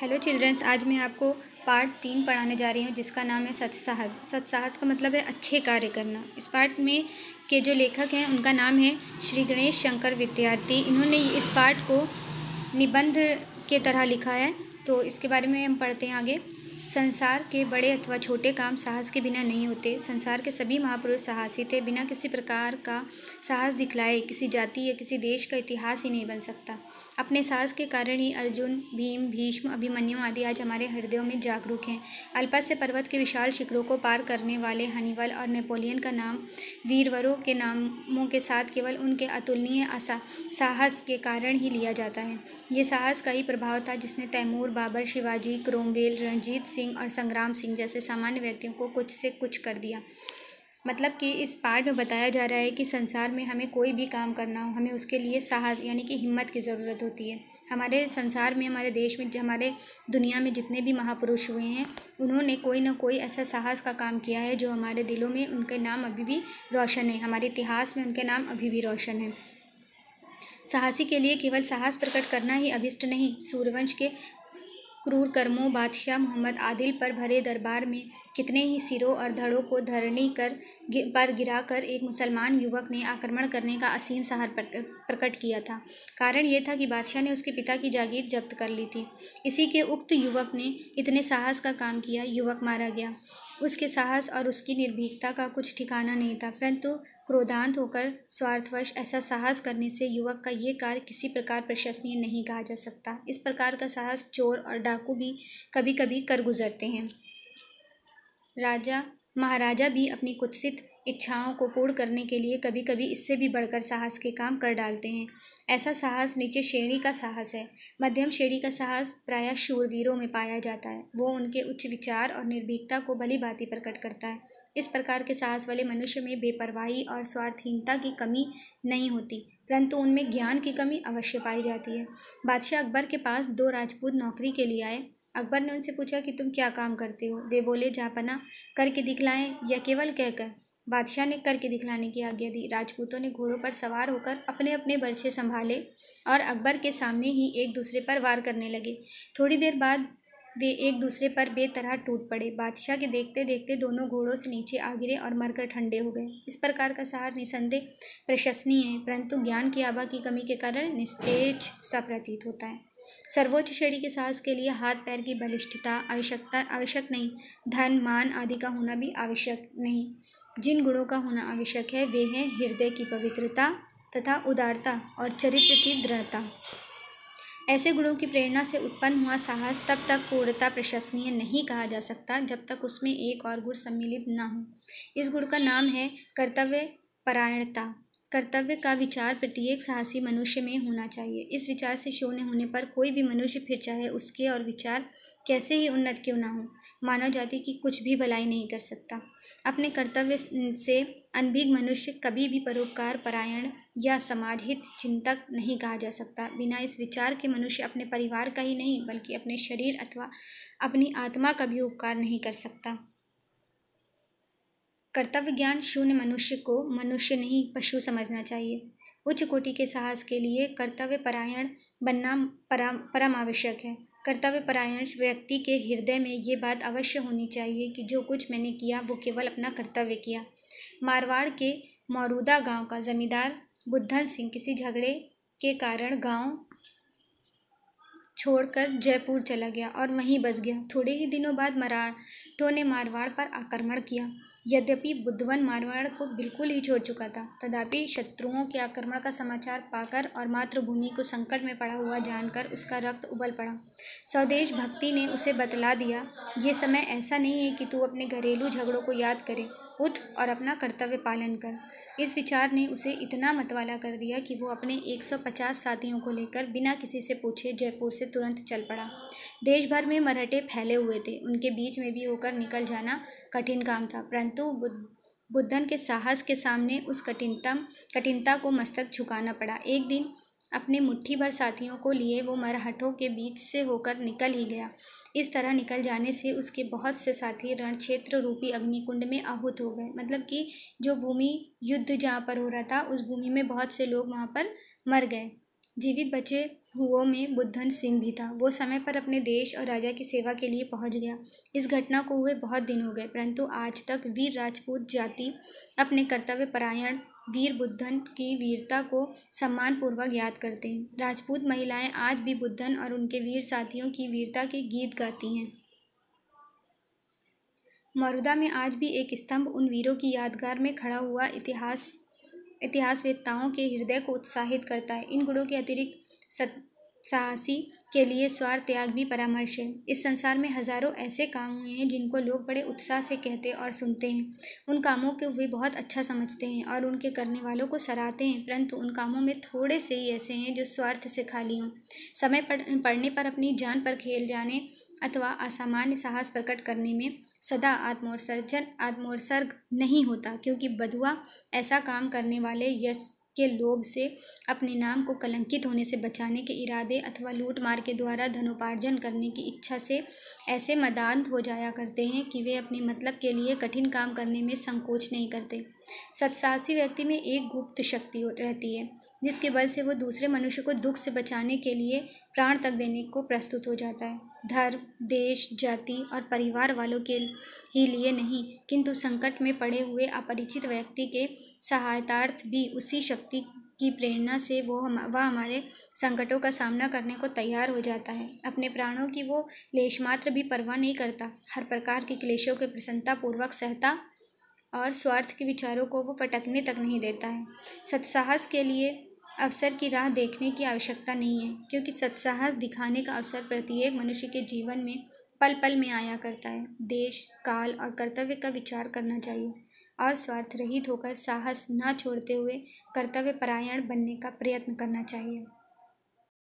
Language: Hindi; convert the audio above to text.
हेलो चिल्ड्रंस, आज मैं आपको पार्ट 3 पढ़ाने जा रही हूँ जिसका नाम है सत्साहस। सत्साहस का मतलब है अच्छे कार्य करना। इस पार्ट में के जो लेखक हैं उनका नाम है श्री गणेश शंकर विद्यार्थी। इन्होंने इस पार्ट को निबंध के तरह लिखा है, तो इसके बारे में हम पढ़ते हैं आगे। संसार के बड़े अथवा छोटे काम साहस के बिना नहीं होते। संसार के सभी महापुरुष साहसी थे। बिना किसी प्रकार का साहस दिखलाए किसी जाति या किसी देश का इतिहास ही नहीं बन सकता। अपने साहस के कारण ही अर्जुन, भीम, भीष्म, अभिमन्यु आदि आज हमारे हृदयों में जागरूक हैं। अल्पस्य पर्वत के विशाल शिखरों को पार करने वाले हनीबल और नेपोलियन का नाम वीरवरों के नामों के साथ केवल उनके अतुलनीय साहस के कारण ही लिया जाता है। ये साहस का ही प्रभाव था जिसने तैमूर, बाबर, शिवाजी, क्रोमवेल, रणजीत सिंह और संग्राम सिंह जैसे सामान्य व्यक्तियों को कुछ से कुछ कर दिया। मतलब कि इस पार्ट में बताया जा रहा है कि संसार में हमें कोई भी काम करना हो, हमें उसके लिए साहस यानी कि हिम्मत की ज़रूरत होती है। हमारे संसार में, हमारे देश में, हमारे दुनिया में जितने भी महापुरुष हुए हैं, उन्होंने कोई ना कोई ऐसा साहस का काम किया है जो हमारे दिलों में उनके नाम अभी भी रोशन है, हमारे इतिहास में उनके नाम अभी भी रोशन है। साहसी के लिए केवल साहस प्रकट करना ही अभिष्ट नहीं, सूर्यवंश के क्रूर कर्मों, बादशाह मोहम्मद आदिल पर भरे दरबार में कितने ही सिरों और धड़ों को धरणी पर गिराकर एक मुसलमान युवक ने आक्रमण करने का असीम साहस प्रकट किया था। कारण यह था कि बादशाह ने उसके पिता की जागीर जब्त कर ली थी। इसी के उक्त युवक ने इतने साहस का काम किया, युवक मारा गया। उसके साहस और उसकी निर्भीकता का कुछ ठिकाना नहीं था, परंतु क्रोधांत होकर स्वार्थवश ऐसा साहस करने से युवक का ये कार्य किसी प्रकार प्रशंसनीय नहीं कहा जा सकता। इस प्रकार का साहस चोर और डाकू भी कभी कभी कर गुजरते हैं। महाराजा भी अपनी कुत्सित इच्छाओं को पूर्ण करने के लिए कभी कभी इससे भी बढ़कर साहस के काम कर डालते हैं। ऐसा साहस नीचे श्रेणी का साहस है। मध्यम श्रेणी का साहस प्रायः शूरवीरों में पाया जाता है। वो उनके उच्च विचार और निर्भीकता को भली भांति प्रकट करता है। इस प्रकार के साहस वाले मनुष्य में बेपरवाही और स्वार्थहीनता की कमी नहीं होती, परंतु उनमें ज्ञान की कमी अवश्य पाई जाती है। बादशाह अकबर के पास 2 राजपूत नौकरी के लिए आए। अकबर ने उनसे पूछा कि तुम क्या काम करते हो? वे बोले, जहाँपना करके दिखलाएं या केवल कहकर। बादशाह ने करके दिखलाने की आज्ञा दी। राजपूतों ने घोड़ों पर सवार होकर अपने अपने बर्छे संभाले और अकबर के सामने ही एक दूसरे पर वार करने लगे। थोड़ी देर बाद वे एक दूसरे पर बेतरह टूट पड़े। बादशाह के देखते देखते दोनों घोड़ों से नीचे आ गिरे और मरकर ठंडे हो गए। इस प्रकार का साहस निसंदेह प्रशंसनीय है, परंतु ज्ञान की आभा की कमी के कारण निस्तेज सा प्रतीत होता है। सर्वोच्च श्रेणी के साहस के लिए हाथ पैर की बलिष्ठता आवश्यक नहीं, धन मान आदि का होना भी आवश्यक नहीं। जिन गुणों का होना आवश्यक है वे हैं हृदय की पवित्रता तथा उदारता और चरित्र की दृढ़ता। ऐसे गुणों की प्रेरणा से उत्पन्न हुआ साहस तब तक पूर्णतः प्रशंसनीय नहीं कहा जा सकता जब तक उसमें एक और गुण सम्मिलित न हो। इस गुण का नाम है कर्तव्य परायणता। कर्तव्य का विचार प्रत्येक साहसी मनुष्य में होना चाहिए। इस विचार से शून्य होने पर कोई भी मनुष्य, फिर चाहे उसके और विचार कैसे ही उन्नत क्यों ना हो, मानव जाति की कुछ भी भलाई नहीं कर सकता। अपने कर्तव्य से अनभिज्ञ मनुष्य कभी भी परोपकार परायण या समाजहित चिंतक नहीं कहा जा सकता। बिना इस विचार के मनुष्य अपने परिवार का ही नहीं बल्कि अपने शरीर अथवा अपनी आत्मा का भी उपकार नहीं कर सकता। कर्तव्य ज्ञान शून्य मनुष्य को मनुष्य नहीं पशु समझना चाहिए। उच्च कोटि के साहस के लिए कर्तव्य परायण बनना परम आवश्यक है। कर्तव्य परायण व्यक्ति के हृदय में ये बात अवश्य होनी चाहिए कि जो कुछ मैंने किया वो केवल अपना कर्तव्य किया। मारवाड़ के मौरूदा गांव का जमींदार बुद्धन सिंह किसी झगड़े के कारण गांव छोड़कर जयपुर चला गया और वहीं बस गया। थोड़े ही दिनों बाद मराठों ने मारवाड़ पर आक्रमण किया। यद्यपि बुद्धवन मारवाड़ को बिल्कुल ही छोड़ चुका था, तथापि शत्रुओं के आक्रमण का समाचार पाकर और मातृभूमि को संकट में पड़ा हुआ जानकर उसका रक्त उबल पड़ा। स्वदेश भक्ति ने उसे बतला दिया, ये समय ऐसा नहीं है कि तू अपने घरेलू झगड़ों को याद करे, उठ और अपना कर्तव्य पालन कर। इस विचार ने उसे इतना मतवाला कर दिया कि वो अपने 150 साथियों को लेकर बिना किसी से पूछे जयपुर से तुरंत चल पड़ा। देश भर में मराठे फैले हुए थे, उनके बीच में भी होकर निकल जाना कठिन काम था, परंतु बुद्धन के साहस के सामने उस कठिनता को मस्तक झुकाना पड़ा। एक दिन अपने मुट्ठी भर साथियों को लिए वो मराठों के बीच से होकर निकल ही गया। इस तरह निकल जाने से उसके बहुत से साथी रणक्षेत्र रूपी अग्निकुंड में आहूत हो गए। मतलब कि जो भूमि युद्ध जहाँ पर हो रहा था उस भूमि में बहुत से लोग वहाँ पर मर गए। जीवित बचे हुओं में बुद्धन सिंह भी था। वो समय पर अपने देश और राजा की सेवा के लिए पहुंच गया। इस घटना को हुए बहुत दिन हो गए, परंतु आज तक वीर राजपूत जाति अपने कर्तव्य परायण वीर बुद्धन की वीरता को सम्मानपूर्वक याद करते हैं। राजपूत महिलाएं आज भी बुद्धन और उनके वीर साथियों की वीरता के गीत गाती हैं। मरुदा में आज भी एक स्तंभ उन वीरों की यादगार में खड़ा हुआ इतिहासवेत्ताओं के हृदय को उत्साहित करता है। इन गुणों के अतिरिक्त साहसी के लिए स्वार्थ त्याग भी परामर्श है। इस संसार में हजारों ऐसे काम हुए हैं जिनको लोग बड़े उत्साह से कहते और सुनते हैं। उन कामों को वे बहुत अच्छा समझते हैं और उनके करने वालों को सराहते हैं, परंतु उन कामों में थोड़े से ही ऐसे हैं जो स्वार्थ से खाली हों। समय पड़ने पर अपनी जान पर खेल जाने अथवा असामान्य साहस प्रकट करने में सदा आत्मोत्सर्ग नहीं होता, क्योंकि बधुआ ऐसा काम करने वाले यश के लोभ से, अपने नाम को कलंकित होने से बचाने के इरादे अथवा लूट मार के द्वारा धनोपार्जन करने की इच्छा से ऐसे मदान्त हो जाया करते हैं कि वे अपने मतलब के लिए कठिन काम करने में संकोच नहीं करते। सत्साहसी व्यक्ति में एक गुप्त शक्ति रहती है जिसके बल से वो दूसरे मनुष्य को दुख से बचाने के लिए प्राण तक देने को प्रस्तुत हो जाता है। धर्म, देश, जाति और परिवार वालों के ही लिए नहीं, किंतु संकट में पड़े हुए अपरिचित व्यक्ति के सहायतार्थ भी उसी शक्ति की प्रेरणा से वह हमारे संकटों का सामना करने को तैयार हो जाता है। अपने प्राणों की वो लेशमात्र भी परवाह नहीं करता, हर प्रकार के क्लेशों के प्रसन्नतापूर्वक सहता और स्वार्थ के विचारों को वो पटकने तक नहीं देता है। सत्साहस के लिए अवसर की राह देखने की आवश्यकता नहीं है, क्योंकि सत्साहस दिखाने का अवसर प्रत्येक मनुष्य के जीवन में पल पल में आया करता है। देश, काल और कर्तव्य का विचार करना चाहिए और स्वार्थ रहित होकर साहस न छोड़ते हुए कर्तव्य परायण बनने का प्रयत्न करना चाहिए।